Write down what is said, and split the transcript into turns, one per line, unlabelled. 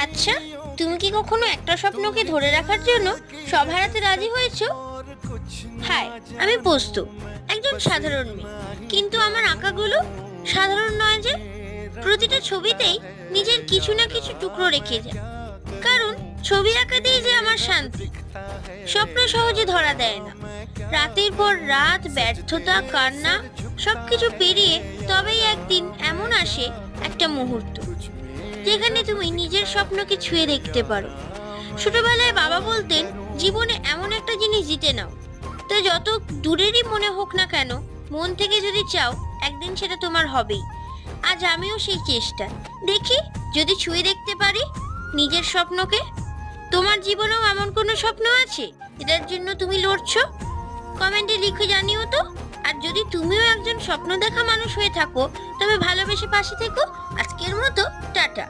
আচ্ছা, তুমি কি কখনো একটা স্বপ্নকে ধরে রাখার জন্য সব হারাতে রাজি হয়েছো? হাই, আমি পোস্তু, একজন সাধারণ মেয়ে, কিন্তু আমার আঁকাগুলো সাধারণ নয় যে। প্রতিটা ছবিতেই নিজের কিছু না কিছু টুকরো রেখে যায়, কারণ ছবি আঁকাতেই যে আমার শান্তি। স্বপ্ন সহজে ধরা দেয় না। রাতের পর রাত ব্যর্থতা, কান্না সবকিছু পেরিয়ে তবেই একদিন এমন আসে একটা মুহূর্ত যেখানে তুমি নিজের স্বপ্নকে ছুঁয়ে দেখতে পারো। ছোটবেলায় বাবা বলতেন, জীবনে এমন একটা জিনিস জিতে নাও, তো যত দূরেরই মনে হোক না কেন, মন থেকে যদি চাও একদিন সেটা তোমার হবেই। আজ আমিও সেই চেষ্টা, দেখি যদি ছুঁয়ে দেখতে পারি নিজের স্বপ্নকে। তোমার জীবনেও এমন কোনো স্বপ্ন আছে এটার জন্য তুমি লড়ছো? কমেন্টে লিখে জানিও তো। আর যদি তুমিও একজন স্বপ্ন দেখা মানুষ হয়ে থাকো, তবে ভালোবেসে পাশে থেকো। আজকের মতো টাটা।